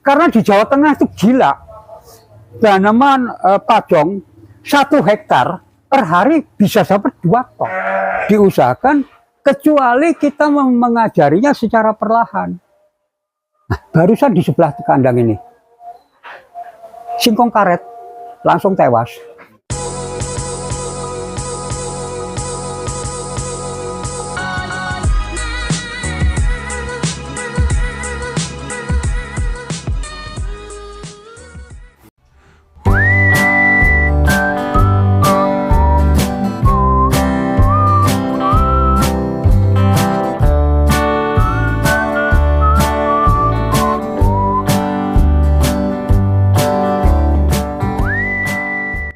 Karena di Jawa Tengah itu gila. Tanaman pajong 1 hektar per hari bisa dapat 2 ton. Diusahakan, kecuali kita mengajarinya secara perlahan. Nah, barusan di sebelah kandang ini, singkong karet langsung tewas.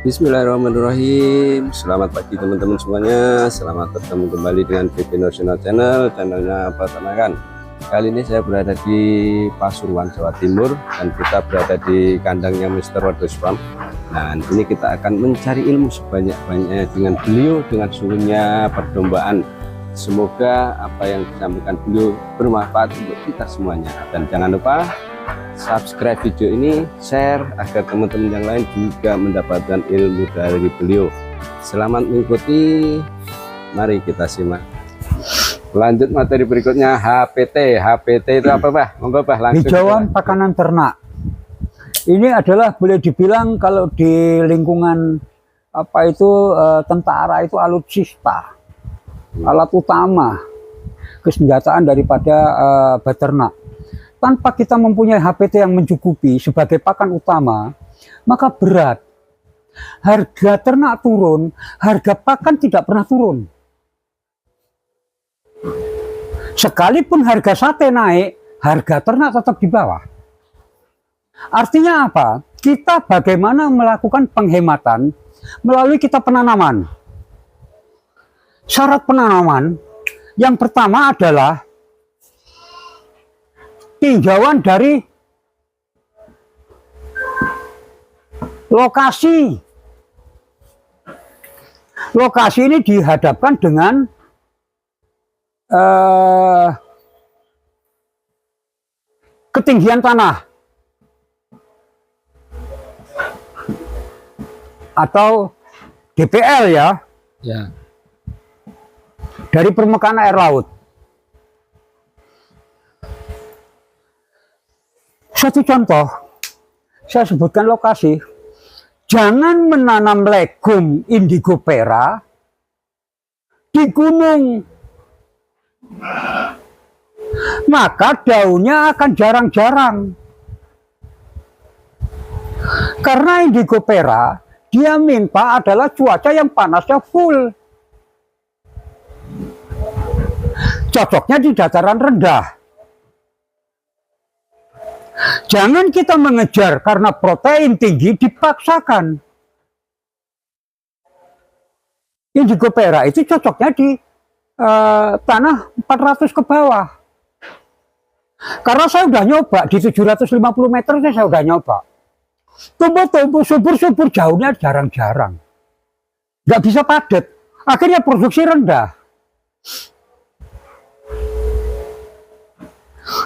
Bismillahirrahmanirrahim. Selamat pagi teman-teman semuanya. Selamat bertemu kembali dengan VP National Channel, channelnya peternakan. Kali ini saya berada di Pasuruan, Jawa Timur, dan kita berada di kandangnya Mr. Rodus Farm. Nah, ini kita akan mencari ilmu sebanyak-banyaknya dengan beliau, dengan suhunya perdombaan. Semoga apa yang disampaikan beliau bermanfaat untuk kita semuanya. Dan jangan lupa subscribe video ini, share agar teman-teman yang lain juga mendapatkan ilmu dari beliau. Selamat mengikuti, mari kita simak. Lanjut materi berikutnya, HPT. HPT itu apa, Pak? Monggo, Pak, langsung. Hijauan pakanan ternak. Ini adalah boleh dibilang kalau di lingkungan apa itu tentara itu alutsista, alat utama kesenjataan daripada beternak. Tanpa kita mempunyai HPT yang mencukupi sebagai pakan utama, maka berat. Harga ternak turun, harga pakan tidak pernah turun. Sekalipun harga sate naik, harga ternak tetap di bawah. Artinya apa? Kita bagaimana melakukan penghematan melalui kita penanaman. Syarat penanaman yang pertama adalah tinjauan dari lokasi. Lokasi ini dihadapkan dengan ketinggian tanah atau DPL ya, dari permukaan air laut. Satu contoh, saya sebutkan lokasi. Jangan menanam legum indigo pera di gunung. Maka daunnya akan jarang-jarang. Karena indigo pera, dia minta adalah cuaca yang panasnya full. Cocoknya di dataran rendah. Jangan kita mengejar karena protein tinggi dipaksakan. Indigo pera itu cocoknya di tanah 400 ke bawah. Karena saya udah nyoba di 750 meter, saya udah nyoba. Tumbuh-tumbuh subur-subur jauhnya jarang-jarang. Nggak bisa padat. Akhirnya produksi rendah.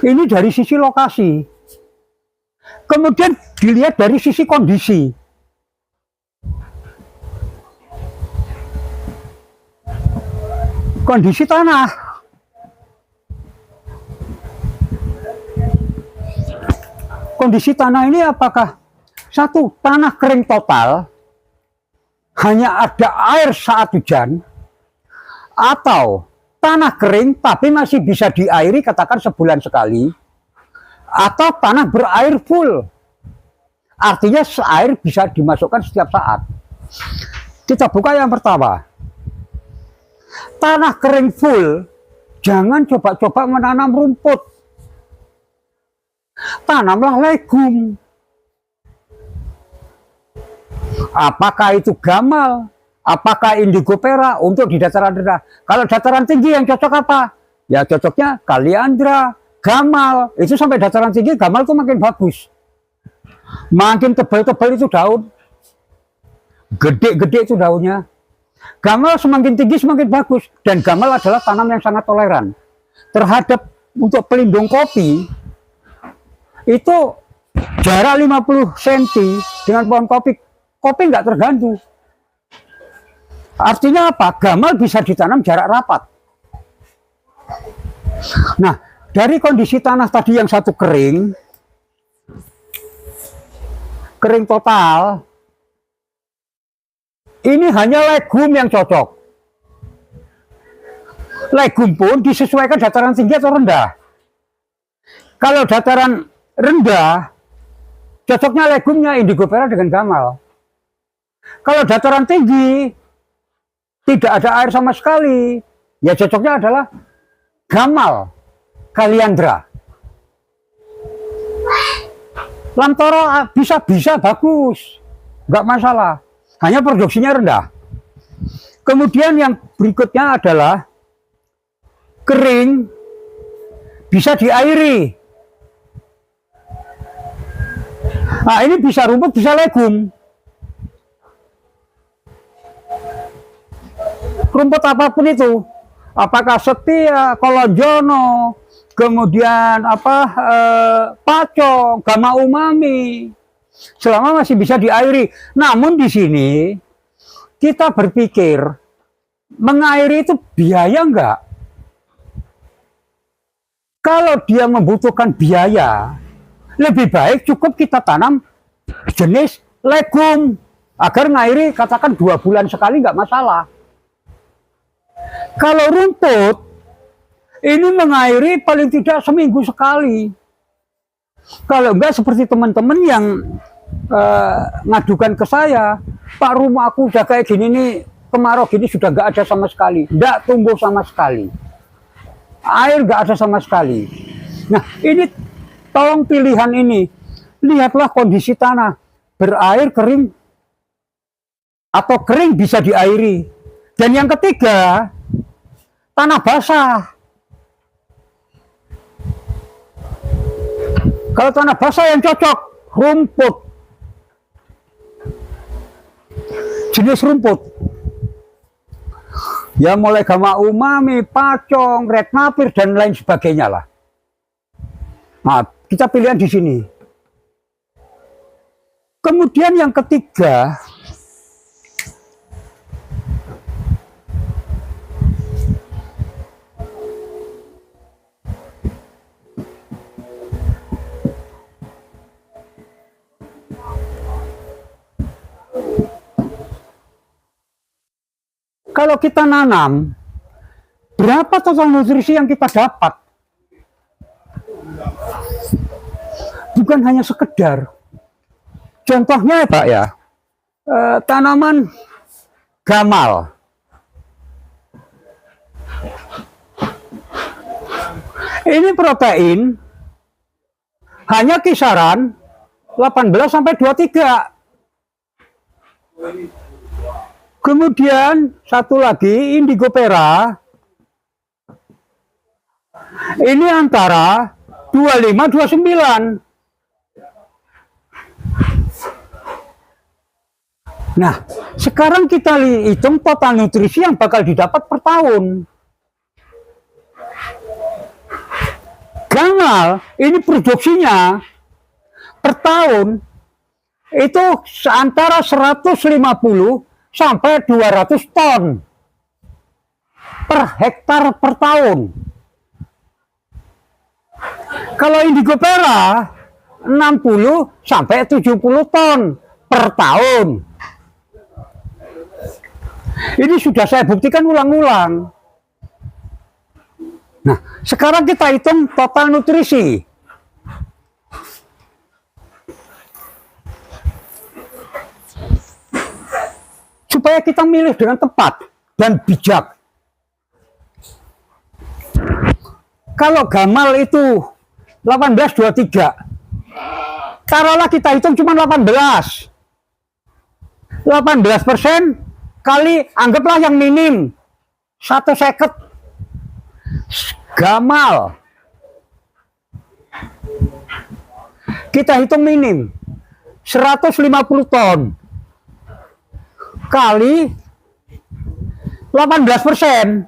Ini dari sisi lokasi. Kemudian dilihat dari sisi kondisi. Kondisi tanah. Kondisi tanah ini apakah satu, tanah kering total, hanya ada air saat hujan, atau tanah kering tapi masih bisa diairi katakan sebulan sekali, atau tanah berair full, artinya air bisa dimasukkan setiap saat. Kita buka yang pertama. Tanah kering full, jangan coba-coba menanam rumput. Tanamlah legum. Apakah itu gamal, apakah indigo pera untuk di dataran rendah. Kalau dataran tinggi yang cocok apa? Ya cocoknya kaliandra, gamal. Itu sampai dataran tinggi, gamal itu makin bagus. Makin tebal-tebal itu daun. Gede-gede itu daunnya. Gamal semakin tinggi semakin bagus. Dan gamal adalah tanam yang sangat toleran terhadap untuk pelindung kopi. Itu jarak 50 cm dengan pohon kopi, kopi nggak terganggu. Artinya apa? Gamal bisa ditanam jarak rapat. Nah, dari kondisi tanah tadi yang satu kering total, ini hanya legum yang cocok. Legum pun disesuaikan dataran tinggi atau rendah. Kalau dataran rendah, cocoknya legumnya Indigofera dengan gamal. Kalau dataran tinggi, tidak ada air sama sekali, ya cocoknya adalah gamal Kaliandra. Lamtoro bisa bagus, nggak masalah, hanya produksinya rendah. Kemudian yang berikutnya adalah kering, bisa diairi. Nah, ini bisa rumput, bisa legum. Rumput apapun itu, apakah setia, kolonjono, kemudian pacong, gama umami, selama masih bisa diairi. Namun di sini kita berpikir, mengairi itu biaya enggak? Kalau dia membutuhkan biaya, lebih baik cukup kita tanam jenis legum agar ngairi katakan 2 bulan sekali nggak masalah. Kalau rumput ini mengairi paling tidak seminggu sekali. Kalau enggak seperti teman-teman yang ngadukan ke saya, Pak, rumah aku udah kayak gini nih, kemarau gini sudah nggak ada sama sekali, nggak tumbuh sama sekali, air nggak ada sama sekali. Nah, ini tolong pilihan ini, lihatlah kondisi tanah, berair, kering, atau kering bisa diairi. Dan yang ketiga, tanah basah. Kalau tanah basah yang cocok, rumput, jenis rumput ya mulai gama umami, pacong, red napir dan lain sebagainya lah. Nah, kita pilihan di sini. Kemudian yang ketiga, kalau kita nanam, berapa total nutrisi yang kita dapat? Bukan hanya sekedar. Contohnya ya Pak ya, tanaman gamal. Ini protein hanya kisaran 18 sampai 23. Kemudian satu lagi Indigofera, ini antara 25-29. Nah, sekarang kita hitung total nutrisi yang bakal didapat per tahun. Gamal ini produksinya per tahun itu antara 150 sampai 200 ton per hektar per tahun. Kalau Indigofera 60 sampai 70 ton per tahun. Ini sudah saya buktikan ulang-ulang. Nah, sekarang kita hitung total nutrisi. Supaya kita milih dengan tepat dan bijak. Kalau gamal itu 18-23, taruhlah kita hitung cuma 18%. 18% kali, anggaplah yang minim 1/50 gamal. Kita hitung minim 150 ton kali 18%.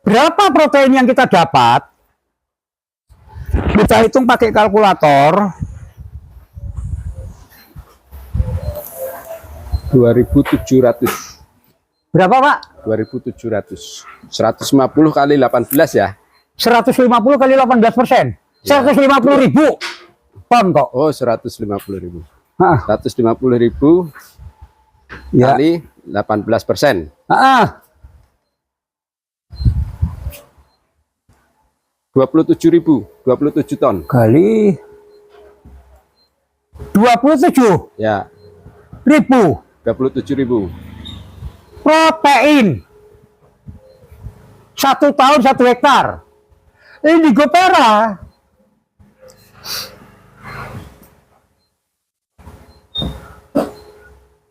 Berapa protein yang kita dapat? Kita hitung pakai kalkulator. 2.700. Berapa, Pak? 2.700. 150 kali 18 ya. 150 kali 18%. 150.000 ton kok. Oh, 150.000. Heeh. 150.000 Ya. kali 18%. Heeh. 27.000, 27 ton. Kali 27.000 Ya, 27.000. protein 1 tahun 1 hektar. Indigo Pera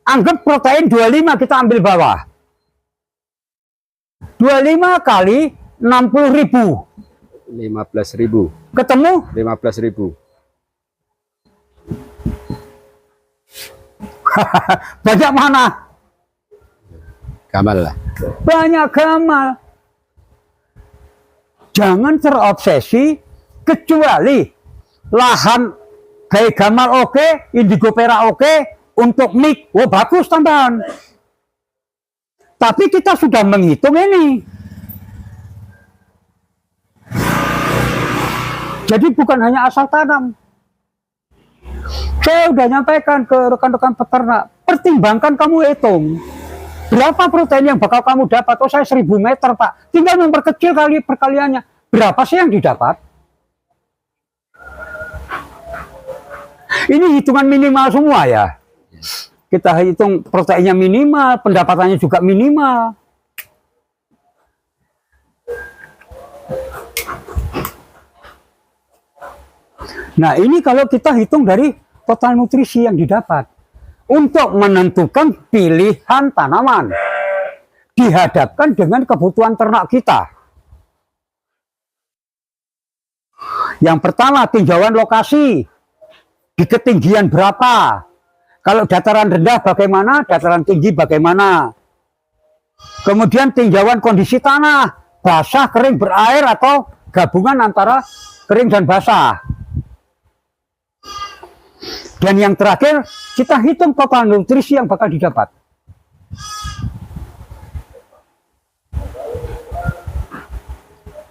anggap protein 25, kita ambil bawah. 25 kali 60.000 15.000. ketemu 15.000. banyak mana? Gamal lah. Banyak gamal. Jangan terobsesi, kecuali lahan kayak gamal oke, indigo pera oke, untuk mik, oh bagus tambahan. Tapi kita sudah menghitung ini. Jadi bukan hanya asal tanam. Saya sudah nyampaikan ke rekan-rekan peternak, pertimbangkan, kamu hitung berapa protein yang bakal kamu dapat. Oh, saya 1000 meter, Pak. Tinggal memperkecil kali perkaliannya. Berapa sih yang didapat? Ini hitungan minimal semua ya. Kita hitung proteinnya minimal, pendapatannya juga minimal. Nah, ini kalau kita hitung dari total nutrisi yang didapat untuk menentukan pilihan tanaman dihadapkan dengan kebutuhan ternak kita. Yang pertama, tinjauan lokasi di ketinggian berapa. Kalau dataran rendah bagaimana, dataran tinggi bagaimana. Kemudian tinjauan kondisi tanah, basah, kering, berair, atau gabungan antara kering dan basah. Dan yang terakhir, kita hitung total nutrisi yang bakal didapat.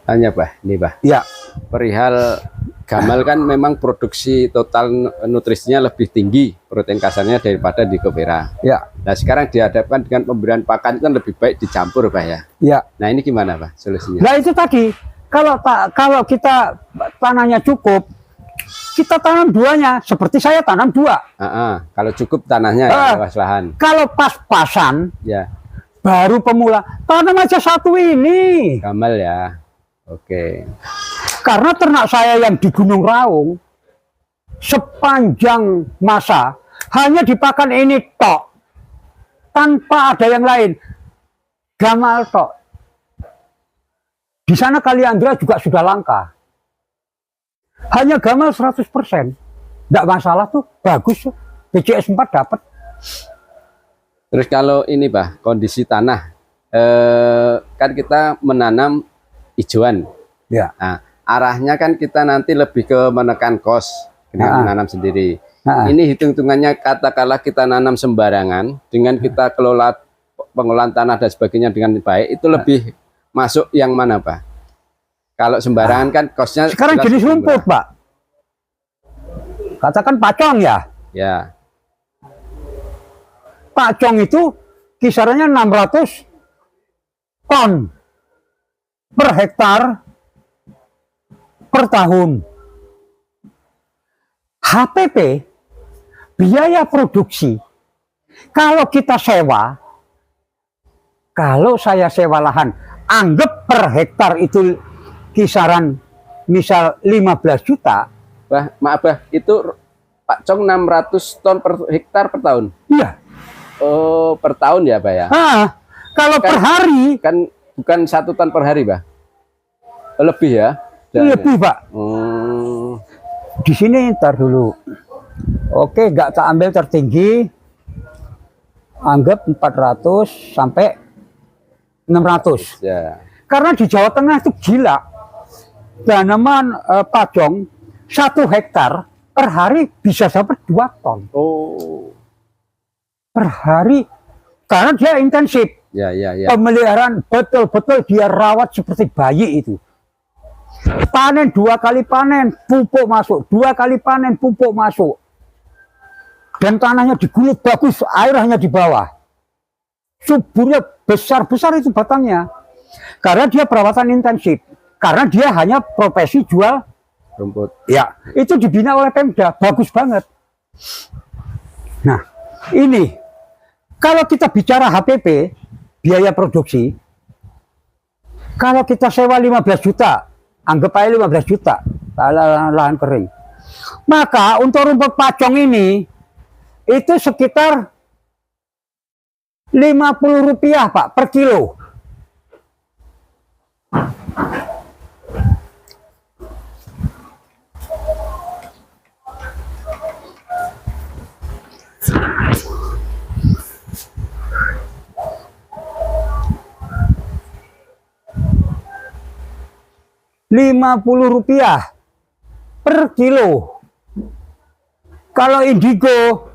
Tanya, Bah, ini, Bah. Ya. Perihal gamal kan memang produksi total nutrisinya lebih tinggi protein kasarnya daripada di Kopera. Ya. Nah, sekarang dihadapkan dengan pemberian pakan kan lebih baik dicampur, Bah, ya. Ya. Nah, ini gimana, Bah, solusinya? Nah, itu tadi, kalau kita tanahnya cukup, kita tanam duanya, seperti saya tanam 2. Kalau cukup tanahnya ya, luas lahan. Kalau pas-pasan, Ya, baru pemula, tanam aja 1 ini. gamal ya. Oke. Karena ternak saya yang di Gunung Raung, sepanjang masa, hanya dipakan ini tok. Tanpa ada yang lain. Gamal tok. Di sana Kaliandra juga sudah langka. Hanya gamal 100%. Tidak masalah tuh, bagus tuh. BCS 4 dapat. Terus kalau ini, Bah, kondisi tanah, kan kita menanam hijauan. Ya. Nah, arahnya kan kita nanti lebih ke menekan kos dengan menanam sendiri. Ini hitung-hitungannya, katakanlah kita nanam sembarangan, dengan kita kelola pengolahan tanah dan sebagainya dengan baik, itu lebih masuk yang mana, Pak? Kalau sembarangan kan kosnya sekarang jenis rumput, Pak. Katakan pacong ya. Ya. Pacong itu kisarannya 600 ton per hektar per tahun. HPP, biaya produksi, kalau kita sewa, kalau saya sewa lahan, anggap per hektar itu kisaran misal 15 juta. Bah, maaf, Bah, itu pacong 600 ton per hektar per tahun. Iya. Oh, per tahun ya, Bah, ya? Kalau per hari kan bukan 1 ton per hari, Bah. Lebih ya? Lebih, Pak. Di sini ntar dulu. Oke, nggak tak ambil tertinggi. Anggap 400 sampai 600. Ya. Karena di Jawa Tengah itu gila. Tanaman pacong 1 hektar per hari bisa dapat 2 ton. Oh. Per hari. Karena dia intensif. Ya. Pemeliharaan betul-betul dia rawat seperti bayi itu. Panen 2 kali panen, pupuk masuk. 2 kali panen, pupuk masuk. Dan tanahnya digulut bagus, air hanya di bawah. Suburnya besar-besar itu batangnya. Karena dia perawatan intensif. Karena dia hanya profesi jual Rumput. ya, itu dibina oleh Pemda, bagus banget. Nah, ini kalau kita bicara HPP, biaya produksi, kalau kita sewa 15 juta, anggap aja 15 juta, lahan kering. Maka untuk rumput pacong ini, itu sekitar Rp50 Pak per kilo. Rp50 per kilo. Kalau indigo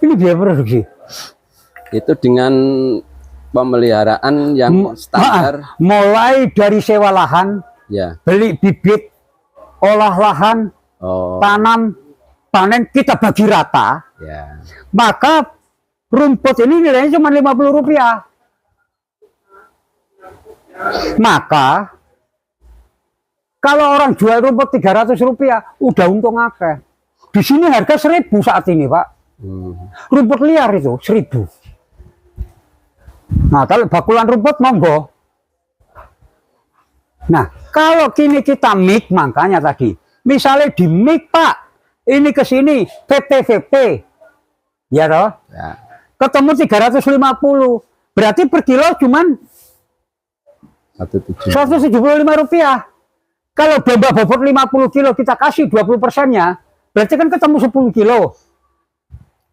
ini biaya produksi. Itu dengan pemeliharaan yang standar. Mulai dari sewa lahan, Ya. beli bibit, olah lahan, Oh. tanam, panen, kita bagi rata. Ya. Maka rumput ini nilainya cuma Rp50. Maka kalau orang jual rumput Rp300, udah untung akeh. Di sini harga 1.000 saat ini, Pak. Rumput liar itu 1.000. Nah, kalau bakulan rumput monggo. Nah, kalau kini kita mix, makanya tadi, misalnya di mix, Pak, ini ke sini PTVP, ya toh, Ya. ketemu 350, berarti per kilo cuman Rp175. Kalau domba bobot 50 kilo kita kasih 20%-nya, berarti kan ketemu 10 kilo.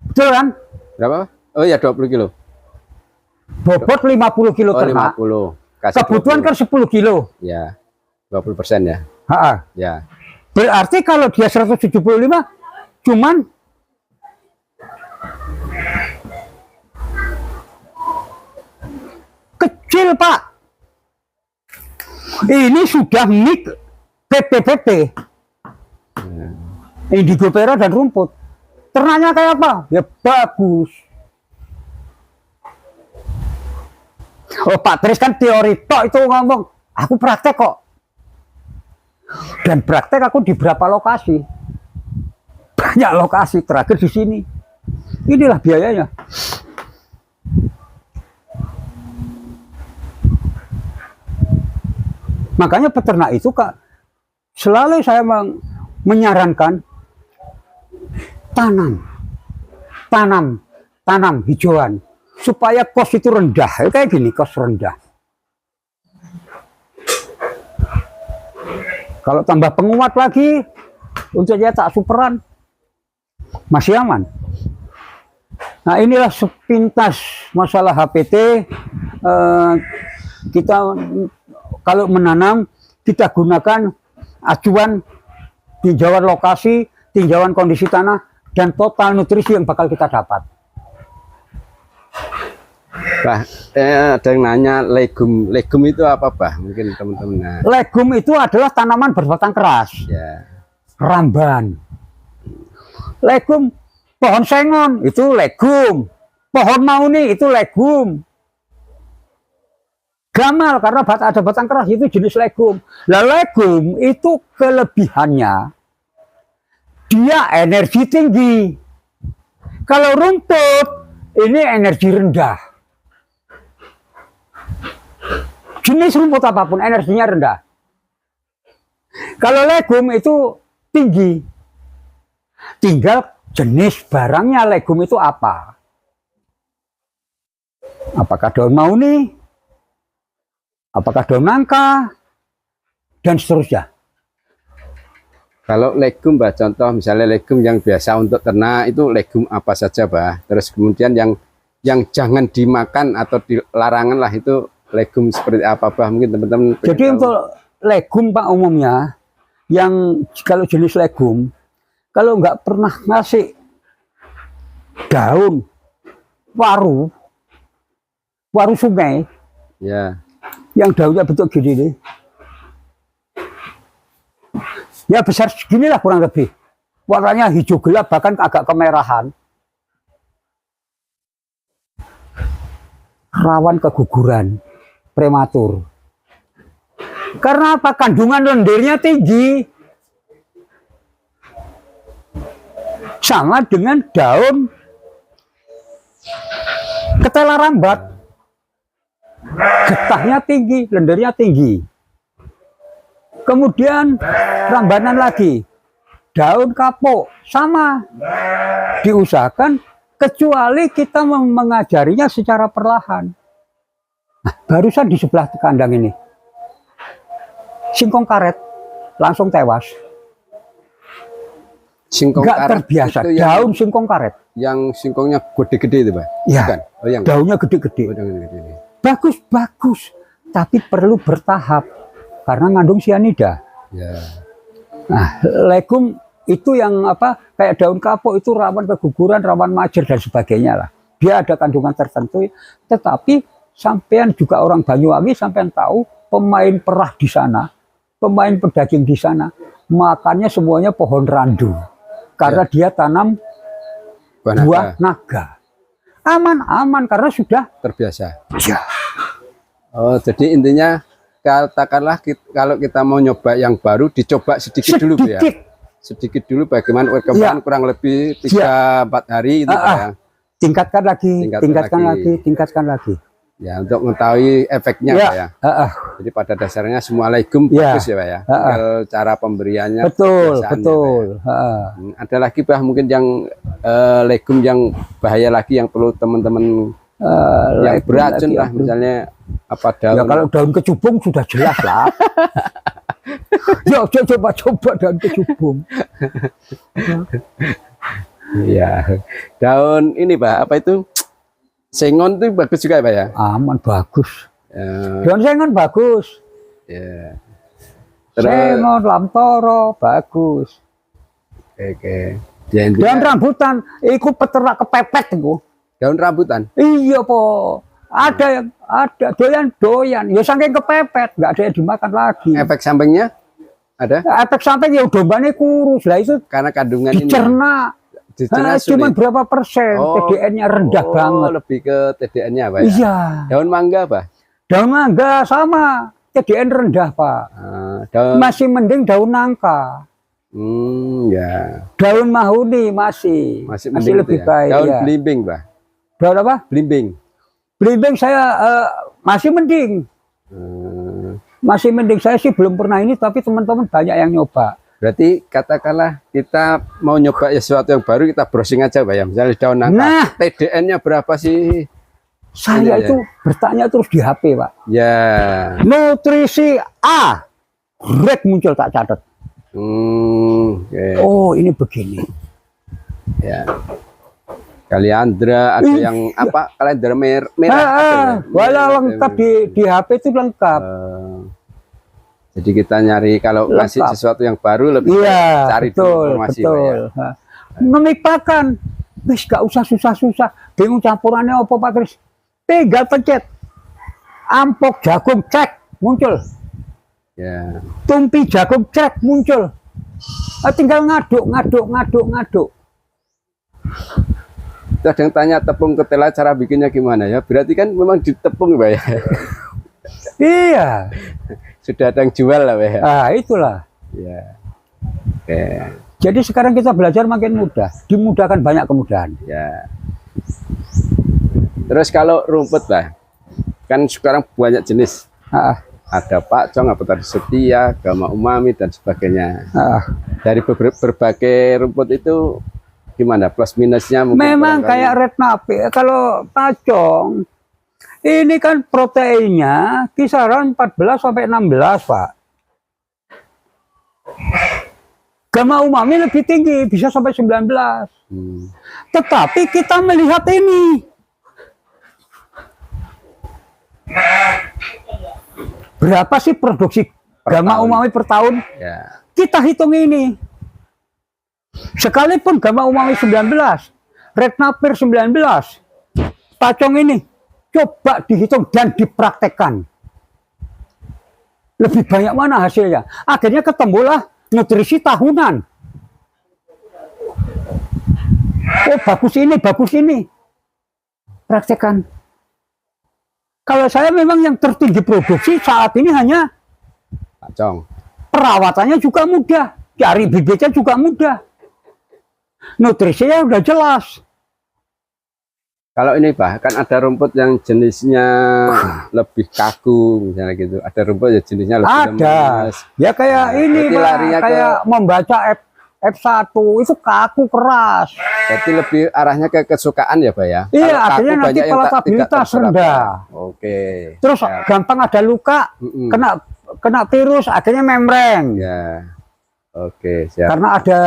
Betul kan? Berapa? Oh ya, 20 kilo. Bobot 50 kilo Oh, ternak. 50. Kasih Kebutuhan 20. kan 10 kilo. Ya. 20% ya. Ha-ha. Ya. Berarti kalau dia 175 cuman kecil, Pak. Ini sudah mix PPPT. Indigo Perak dan rumput. Ternaknya kayak apa? Ya bagus. Oh, Pak Tris kan teori tok itu ngomong. Aku praktek kok. Dan praktek aku di berapa lokasi. Banyak lokasi, terakhir di sini. Inilah biayanya. Makanya peternak itu, Kak, selalu saya menyarankan tanam hijauan supaya kos itu rendah. Kayak gini, kos rendah. Kalau tambah penguat lagi untuk cetak superan masih aman. Nah, inilah sepintas masalah HPT. Kita kalau menanam, kita gunakan acuan tinjauan lokasi, tinjauan kondisi tanah, dan total nutrisi yang bakal kita dapat. Bah, ada yang nanya legum. Legum itu apa, Bah? Mungkin teman-teman. Legum itu adalah tanaman berbatang keras. Ya. Ramban. Legum, pohon sengon itu legum. Pohon mauni itu legum. Gamal karena ada batang keras itu jenis legum. Lah legum itu kelebihannya dia energi tinggi. Kalau rumput ini energi rendah. Jenis rumput apapun energinya rendah. Kalau legum itu tinggi. Tinggal jenis barangnya legum itu apa? Apakah daun mauni? Apakah daun nangka? Dan seterusnya. Kalau legum, Mbah, contoh misalnya legum yang biasa untuk ternak itu legum apa saja, Mbah? Terus kemudian yang jangan dimakan atau dilarangan lah itu legum seperti apa, Mbah? Mungkin teman-teman. Jadi untuk legum Pak umumnya, yang kalau jenis legum, kalau nggak pernah ngasih daun waru sungai, ya, yang daunnya bentuk gini nih, ya besar segini lah kurang lebih, warnanya hijau gelap bahkan agak kemerahan, rawan keguguran prematur. Karena apa? Kandungan lendirnya tinggi, sama dengan daun ketela rambat, getahnya tinggi, lendirnya tinggi. Kemudian rambanan lagi, daun kapuk sama, diusahakan kecuali kita mengajarinya secara perlahan. Nah, barusan di sebelah kandang ini singkong karet langsung tewas. Singkong nggak karet terbiasa, itu daun singkong karet. Yang singkongnya gede-gede itu, Pak? Ya, bukan? Oh, yang daunnya gede-gede. gede-gede. Bagus, tapi perlu bertahap karena ngandung sianida. Ya. Nah, legum itu yang apa, kayak daun kapuk itu rawan keguguran, rawan majer dan sebagainya lah. Dia ada kandungan tertentu, tetapi sampean juga orang Banyuwangi, sampean tahu pemain perah di sana, pemain pedaging di sana, makannya semuanya pohon randu. Karena dia tanam buah naga. Aman karena sudah terbiasa. Ya. Oh, jadi intinya katakanlah kalau kita mau nyoba yang baru, dicoba sedikit dulu, ya. Sedikit dulu bagaimana perkembangan, kurang lebih 3-4 hari itu, ya. Tingkatkan lagi. Ya, untuk mengetahui efeknya, Pak, ya. Jadi pada dasarnya semua legum bagus ya, Pak, ya. Tinggal cara pemberiannya. Betul. Ada lagi, Pak, mungkin yang legum yang bahaya lagi yang perlu teman-teman yang beracun lah, misalnya apa daun? Ya kalau daun kecubung sudah jelas lah. Ya coba daun kecubung. Ya, daun ini, Pak, apa itu? Sengon itu bagus juga, Pak, ya? Aman, bagus. Daun sengon bagus. Ya. Sengon, lamtoro bagus. Oke. Daun rambutan, itu peternak kepepet itu. Daun rambutan? Iya, po. Ada doyan. Ya saking kepepet, nggak ada yang dimakan lagi. Efek sampingnya ada? Efek samping ya dombanya kurus lah, itu karena kandungan dicerna. Cuma berapa persen, TDN-nya rendah banget. Lebih ke TDN-nya, Pak, ya? Iya. Daun mangga, Pak? Daun mangga sama, TDN rendah, Pak. Masih mending daun nangka. Ya. Daun mahuni masih lebih ya? baik. Daun belimbing, Pak? Daun apa? Belimbing saya masih mending. Masih mending, saya sih belum pernah ini, tapi teman-teman banyak yang nyoba. Berarti katakanlah kita mau nyoba sesuatu yang baru, kita browsing aja, Pak, ya. Misalnya daun nangka, nah, TDN-nya berapa sih? Saya itu bertanya terus di HP, Pak. Ya. Nutrisi A, red muncul, tak catat. Okay. Oh, ini begini. Ya. Kaliandra, ada yang apa? Kaliandra merah. Walau lengkap di HP itu lengkap. Jadi kita nyari kalau ngasih sesuatu yang baru lebih cari informasi. Betul. Ya. Memipakan, wis gak usah susah-susah. Bingung campurannya apa, Pak Kris? Tinggal pencet. Ampok jagung cek muncul. Ya. Tumpi jagung cek muncul. Tinggal ngaduk. Itu ada yang tanya tepung ketela cara bikinnya gimana, ya? Berarti kan memang ditepung, Pak, ya? Iya. Sudah ada yang jual lah, Pak, ya? Itulah. Ya. Oke. Jadi sekarang kita belajar makin mudah, dimudahkan banyak kemudahan. Ya. Terus kalau rumput, Pak, kan sekarang banyak jenis. Ada pakcong, apa tadi, setia, gama umami dan sebagainya. Dari berbagai rumput itu gimana plus minusnya? Memang kayak red nape, kalau pakcong ini kan proteinnya kisaran 14 sampai 16, Pak. gamma umami lebih tinggi, bisa sampai 19. Tetapi kita melihat ini. Berapa sih produksi gamma umami per tahun? Ya. Kita hitung ini. Sekalipun gamma umami 19, retnapir 19, pacong ini coba dihitung dan dipraktekkan. Lebih banyak mana hasilnya? Akhirnya ketemulah nutrisi tahunan. Oh, bagus ini. Praktekkan. Kalau saya memang yang tertinggi produksi saat ini hanya pacong. Perawatannya juga mudah, cari bibitnya juga mudah. Nutrisinya udah jelas. Kalau ini bahkan ada rumput yang jenisnya lebih kaku, misalnya gitu. Ada rumput yang jenisnya lebih lemes. Ya kayak ini, Pak, kayak membaca F1 itu kaku keras. Jadi lebih arahnya ke kesukaan ya, Pak ya? Iya, artinya nanti palatabilitas rendah. Oke. Terus gampang ada luka, kena virus, akhirnya membreng. Ya. Oke, siap. Karena ada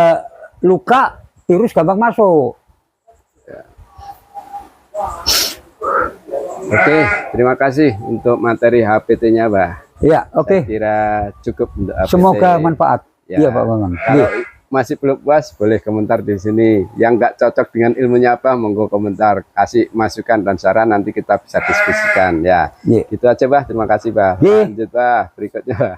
luka, virus gampang masuk. Ya. Oke, terima kasih untuk materi HPT-nya, Pak. Iya, oke. Saya kira cukup untuk HPT. Semoga manfaat. Ya. Iya, Pak Bambang. Kalau masih belum puas, boleh komentar di sini. Yang nggak cocok dengan ilmunya apa, monggo komentar, kasih masukan dan saran, nanti kita bisa diskusikan ya. Gitu aja, Pak. Terima kasih, Pak. Lanjut, Pak. Berikutnya, Pak.